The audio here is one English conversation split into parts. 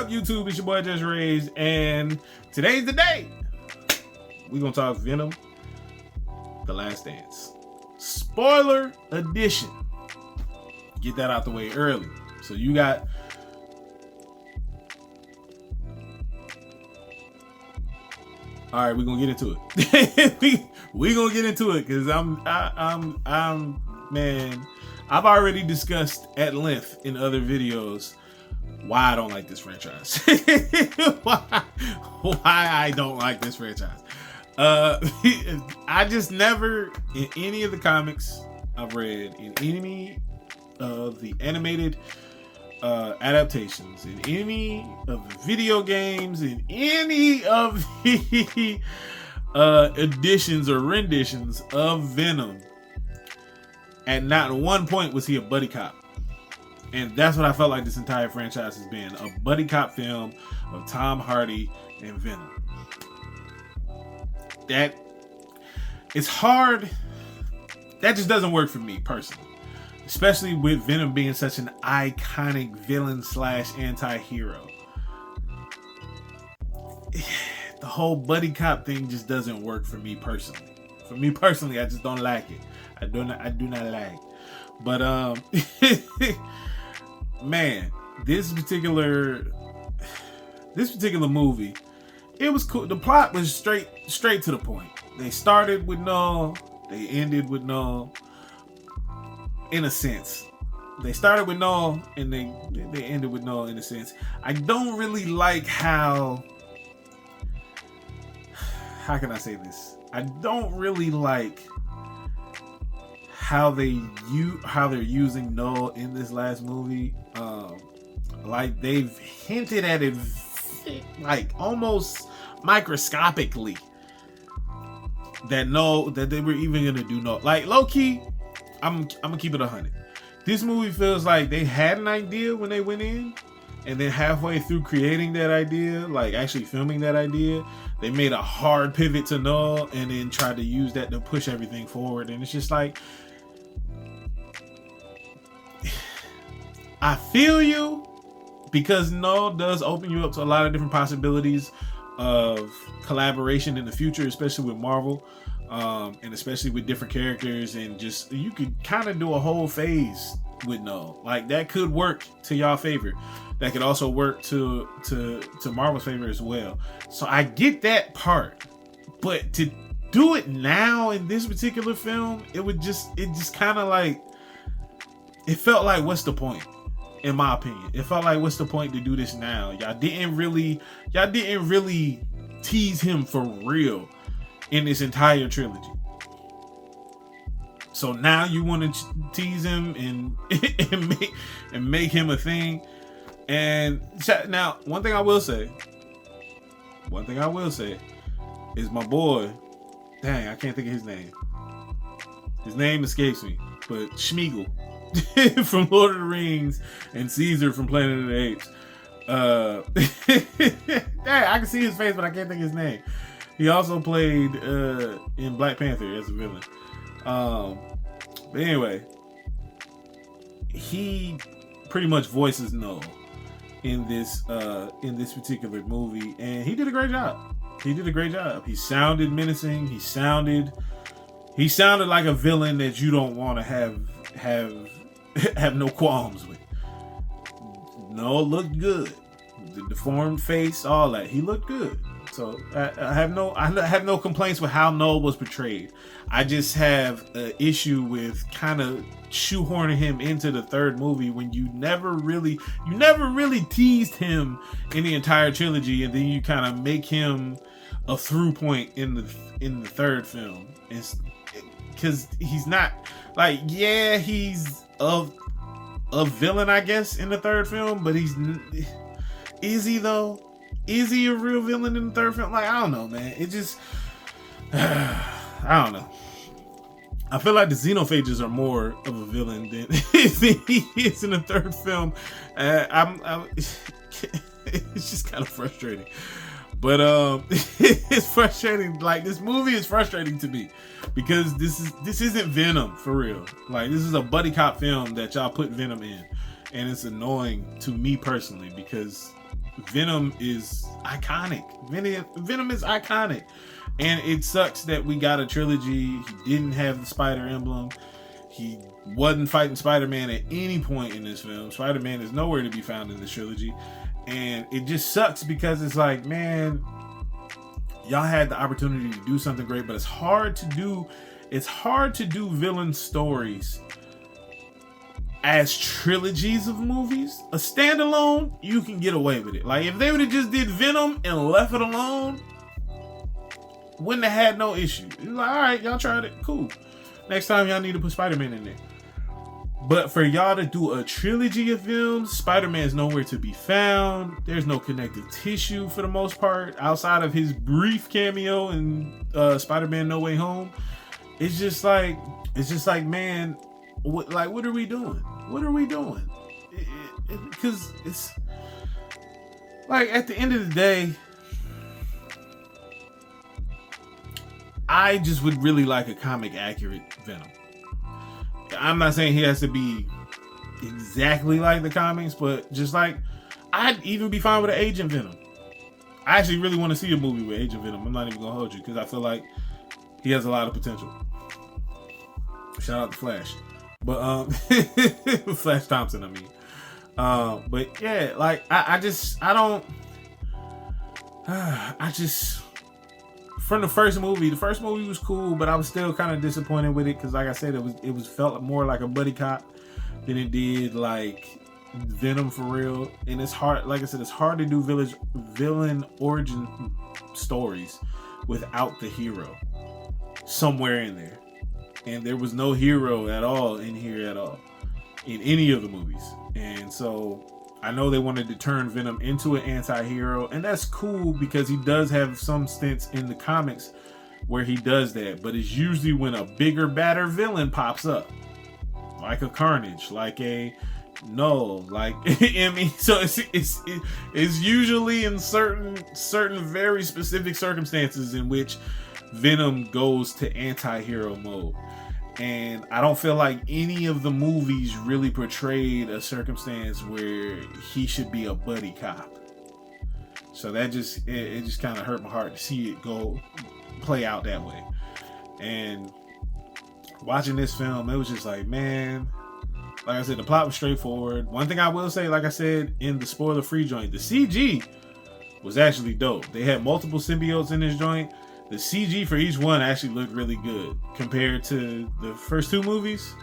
up, YouTube? It's your boy JusRzd, and today's the day. We're gonna talk Venom, The Last Dance. Spoiler edition. Get that out the way early. So you got all right, we're gonna get into it. we gonna get into it because man, I've already discussed at length in other videos why I don't like this franchise. why I don't like this franchise. I just never, in any of the comics I've read, in any of the animated adaptations, in any of the video games, in any of the editions or renditions of Venom, at not one point was he a buddy cop. And that's what I felt like this entire franchise has been, a buddy cop film of Tom Hardy and Venom. That, it's hard. That just doesn't work for me personally. Especially with Venom being such an iconic villain / anti-hero. The whole buddy cop thing just doesn't work for me personally. For me personally, I just don't like it. I do not like it. But man, this particular movie, it was cool. The plot was straight to the point. They started with Knull, they ended with Knull. In a sense, they started with Knull and they ended with Knull in a sense. I don't really like how can I say this? I don't really like how they're using Knull in this last movie. Like they've hinted at it like almost microscopically that they were even gonna do Knull. Like low key, I'm gonna keep it 100. This movie feels like they had an idea when they went in, and then halfway through creating that idea, like actually filming that idea, they made a hard pivot to Knull and then tried to use that to push everything forward. And it's just like, I feel you, because Knull does open you up to a lot of different possibilities of collaboration in the future, especially with Marvel. And especially with different characters, and just you could kind of do a whole phase with Knull. Like that could work to y'all favor. That could also work to Marvel's favor as well. So I get that part, but to do it now in this particular film, it just kind of like, it felt like, what's the point? In my opinion, it felt like, what's the point to do this now? Y'all didn't really tease him for real in this entire trilogy. So now you want to tease him and make him a thing. And now, one thing I will say is my boy, dang, I can't think of his name. His name escapes me, but Schmeagol from Lord of the Rings and Caesar from Planet of the Apes. Dang, I can see his face, but I can't think of his name. He also played in Black Panther as a villain. But anyway, he pretty much voices Knull in this particular movie, and he did a great job. He sounded menacing. He sounded like a villain that you don't want to have no qualms with. Knull looked good. The deformed face, all that. He looked good. So I have no complaints with how Knull was portrayed. I just have an issue with kind of shoehorning him into the third movie when you never really teased him in the entire trilogy, and then you kind of make him a through point in the third film. Because he's not like, yeah, he's a villain, I guess, in the third film, but is he though? Is he a real villain in the third film? Like, I don't know, man. It just, I don't know. I feel like the xenophages are more of a villain than he is in the third film. It's just kind of frustrating. But it's frustrating. Like, this movie is frustrating to me because this isn't Venom for real. Like, this is a buddy cop film that y'all put Venom in, and it's annoying to me personally because Venom is iconic. Venom is iconic. And it sucks that we got a trilogy. He didn't have the spider emblem. He wasn't fighting Spider-Man at any point in this film. Spider-Man is nowhere to be found in this trilogy. And it just sucks because it's like, man, y'all had the opportunity to do something great, but it's hard to do. It's hard to do villain stories as trilogies of movies. A standalone, you can get away with it. Like if they would have just did Venom and left it alone, wouldn't have had no issue. It's like, all right, y'all tried it, cool. Next time y'all need to put Spider-Man in there. But for y'all to do a trilogy of films, Spider-Man's nowhere to be found. There's no connective tissue for the most part, outside of his brief cameo in Spider-Man No Way Home. It's just like, man, what are we doing? What are we doing? Because it's like at the end of the day, I just would really like a comic accurate Venom. I'm not saying he has to be exactly like the comics, but just like, I'd even be fine with an Agent Venom. I actually really want to see a movie with Agent Venom. I'm not even gonna hold you because I feel like he has a lot of potential. Shout out to Flash, but Flash Thompson, I mean. But yeah, like I just from the first movie was cool, but I was still kind of disappointed with it because, like I said, it was felt more like a buddy cop than it did like Venom for real. And it's hard, like I said, it's hard to do villain origin stories without the hero somewhere in there. And there was no hero at all in here at all in any of the movies. And so I know they wanted to turn Venom into an anti-hero, and that's cool because he does have some stints in the comics where he does that, but it's usually when a bigger, badder villain pops up, like a Carnage, like a Knull, like I mean, so it's usually in certain very specific circumstances in which Venom goes to anti-hero mode. And I don't feel like any of the movies really portrayed a circumstance where he should be a buddy cop. So that just kind of hurt my heart to see it play out that way. And watching this film, it was just like, man, like I said, the plot was straightforward. One thing I will say, like I said in the spoiler-free joint, the CG was actually dope. They had multiple symbiotes in this joint. The CG for each one actually looked really good compared to the first two movies.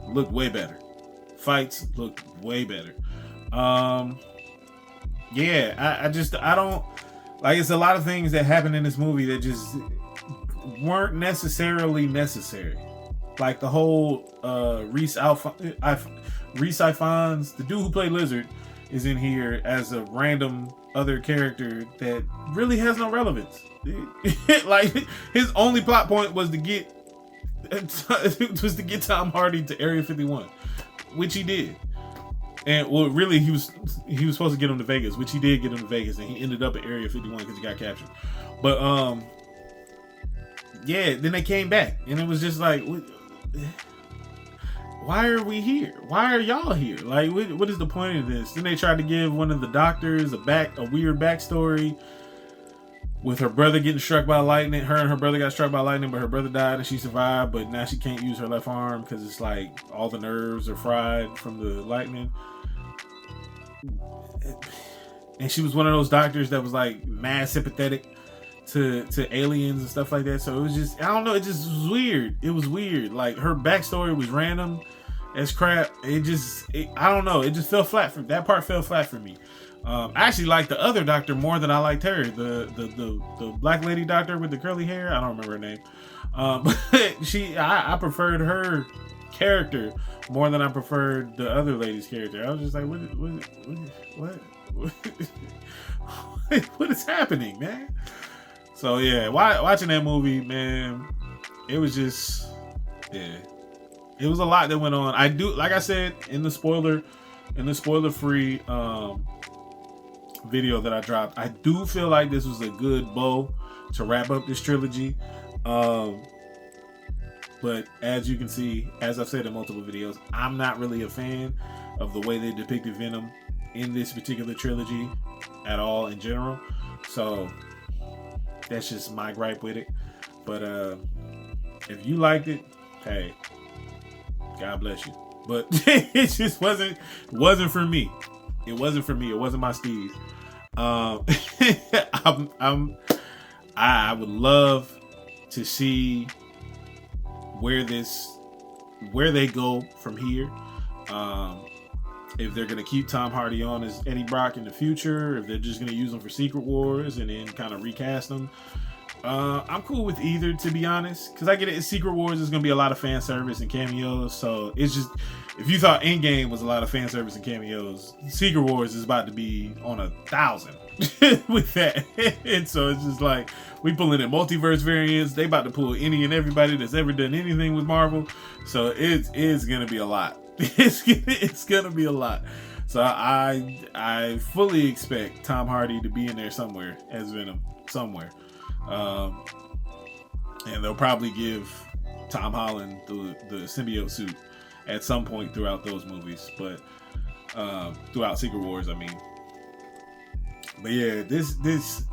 Looked way better. Fights looked way better. Yeah, I don't like. It's a lot of things that happen in this movie that just weren't necessarily necessary. Like the whole Reese Ifans, the dude who played Lizard, is in here as a random other character that really has no relevance. Like his only plot point was to get Tom Hardy to Area 51, which he did. And well, really, he was supposed to get him to Vegas, which he did get him to Vegas, and he ended up at Area 51 because he got captured. But yeah, then they came back, and it was just like, why are we here? Why are y'all here? Like, what is the point of this? Then they tried to give one of the doctors a weird backstory with her brother getting struck by lightning. Her and her brother got struck by lightning, but her brother died and she survived, but now she can't use her left arm because it's like all the nerves are fried from the lightning. And she was one of those doctors that was like mad sympathetic to aliens and stuff like that. So it was just, I don't know, it just was weird. It was weird. Like her backstory was random as crap. I don't know. It just fell flat that part fell flat for me. I actually liked the other doctor more than I liked her. The black lady doctor with the curly hair. I don't remember her name. But I preferred her character more than I preferred the other lady's character. I was just like, what is happening, man? So yeah, watching that movie, man, it was just, yeah, it was a lot that went on. I do, like I said in the spoiler free video that I dropped, I do feel like this was a good bow to wrap up this trilogy. But as you can see, as I've said in multiple videos, I'm not really a fan of the way they depicted Venom in this particular trilogy at all in general. So that's just my gripe with it. But if you liked it, hey, God bless you. But it just wasn't for me. It wasn't for me. It wasn't my steez. I would love to see where they go from here. If they're going to keep Tom Hardy on as Eddie Brock in the future, if they're just going to use him for Secret Wars and then kind of recast him. I'm cool with either, to be honest, because I get it. Secret Wars is going to be a lot of fan service and cameos. So it's just, if you thought Endgame was a lot of fan service and cameos, Secret Wars is about to be on 1,000 with that. And so it's just like, we pulling in multiverse variants. They about to pull any and everybody that's ever done anything with Marvel. So it's going to be a lot. It's going to be a lot. So I fully expect Tom Hardy to be in there somewhere as Venom, somewhere. And they'll probably give Tom Holland the symbiote suit at some point throughout those movies, but throughout Secret Wars, I mean. But yeah, this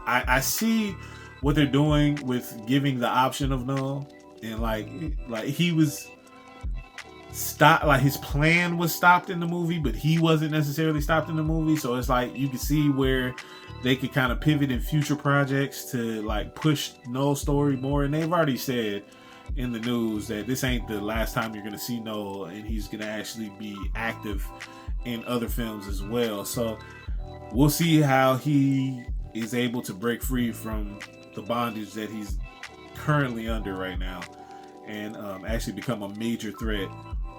I see what they're doing with giving the option of Knull, and like he was stopped, like his plan was stopped in the movie, but he wasn't necessarily stopped in the movie. So it's like you can see where they could kind of pivot in future projects to like push Knull's story more. And they've already said in the news that this ain't the last time you're going to see Knull, and he's going to actually be active in other films as well. So we'll see how he is able to break free from the bondage that he's currently under right now, and actually become a major threat,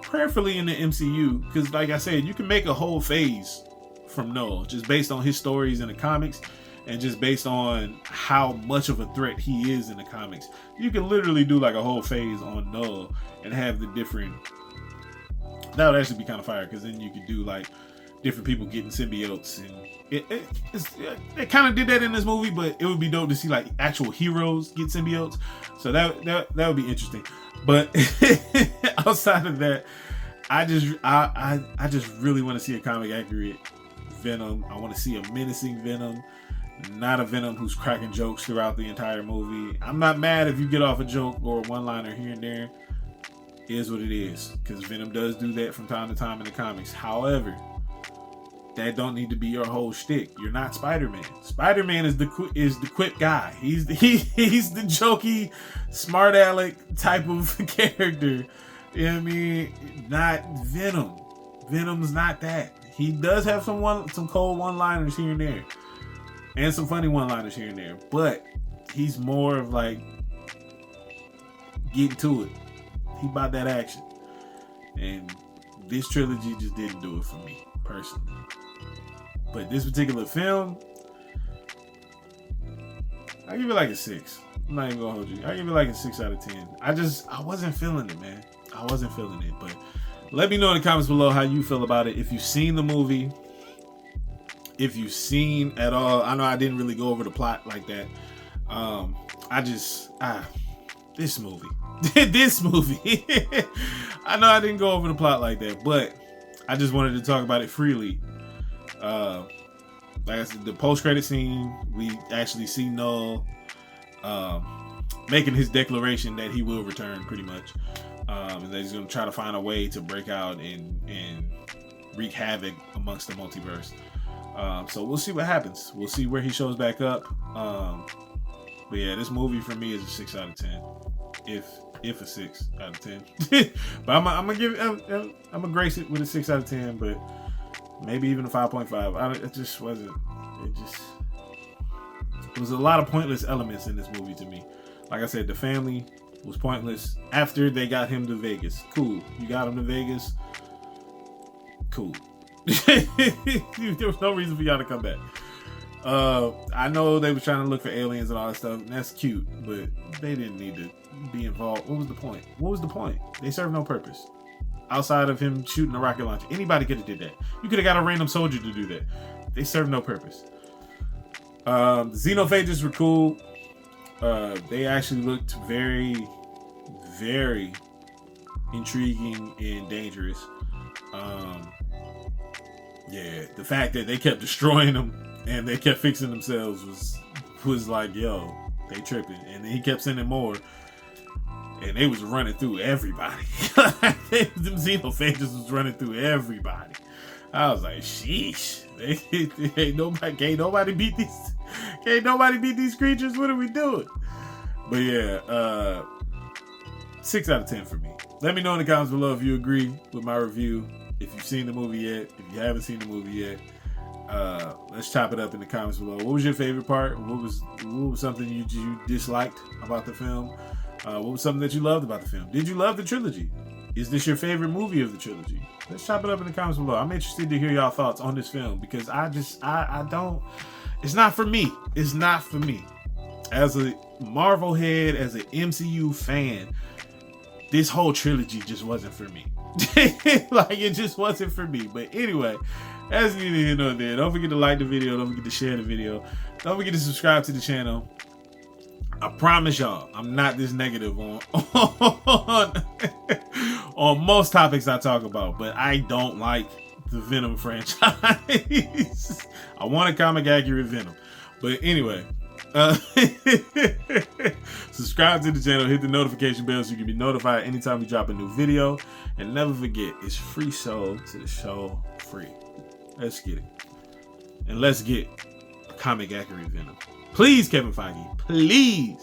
prayerfully in the MCU. Because like I said, you can make a whole phase from Knull just based on his stories in the comics, and just based on how much of a threat he is in the comics. You can literally do like a whole phase on Knull and have the different, that would actually be kind of fire, because then you could do like different people getting symbiotes, and it kind of did that in this movie, but it would be dope to see like actual heroes get symbiotes. So that would be interesting. But outside of that, I just really want to see a comic accurate Venom. I want to see a menacing Venom, not a Venom who's cracking jokes throughout the entire movie. I'm not mad if you get off a joke or a one-liner here and there. It is what it is, because Venom does do that from time to time in the comics. However, that don't need to be your whole shtick. You're not Spider-Man. Spider-Man is the quip guy. He's the jokey, smart aleck type of character. You know what I mean? Not Venom. Venom's not that. He does have some cold one-liners here and there, and some funny one-liners here and there, but he's more of like getting to it. He about that action, and this trilogy just didn't do it for me personally. But this particular film, I give it like a 6. I'm not even gonna hold you. I give it like a 6 out of 10. I wasn't feeling it, man. I wasn't feeling it, but let me know in the comments below how you feel about it. If you've seen the movie, if you've seen at all. I know I didn't really go over the plot like that. This movie. This movie. I know I didn't go over the plot like that, but I just wanted to talk about it freely. Like I said, the post-credit scene, we actually see Knull making his declaration that he will return, pretty much. And that he's going to try to find a way to break out and wreak havoc amongst the multiverse. So we'll see what happens. We'll see where he shows back up. But yeah, this movie for me is a 6 out of 10. If a 6 out of 10. But I'm gonna grace it with a 6 out of 10, but maybe even a 5.5. It was a lot of pointless elements in this movie to me. Like I said, the family was pointless after they got him to Vegas. Cool. You got him to Vegas. Cool. There was no reason for y'all to come back. I know they were trying to look for aliens and all that stuff, and that's cute, but they didn't need to be involved. What was the point? They serve no purpose outside of him shooting a rocket launcher. Anybody could have did that. You could have got a random soldier to do that. They serve no purpose. The xenophages were cool. They actually looked very, very intriguing and dangerous. Yeah, the fact that they kept destroying them and they kept fixing themselves was like, yo, they tripping. And then he kept sending more, and they was running through everybody. Them xenophages was running through everybody. I was like, sheesh. Can't nobody beat these creatures. What are we doing? But yeah, 6 out of 10 for me. Let me know in the comments below if you agree with my review. If you've seen the movie yet, if you haven't seen the movie yet, let's chop it up in the comments below. What was your favorite part? What was something you disliked about the film? What was something that you loved about the film? Did you love the trilogy? Is this your favorite movie of the trilogy? Let's chop it up in the comments below. I'm interested to hear y'all thoughts on this film because I don't. It's not for me. It's not for me. As a Marvel head, as an MCU fan, this whole trilogy just wasn't for me. Like, it just wasn't for me. But anyway, that's neither here nor there. Don't forget to like the video. Don't forget to share the video. Don't forget to subscribe to the channel. I promise y'all, I'm not this negative on on most topics I talk about, but I don't like the Venom franchise. I want a comic accurate Venom. But anyway, subscribe to the channel, hit the notification bell so you can be notified anytime we drop a new video. And never forget, it's FreeSoul to the show free. Let's get it. And let's get a comic accurate Venom. Please, Kevin Feige, please.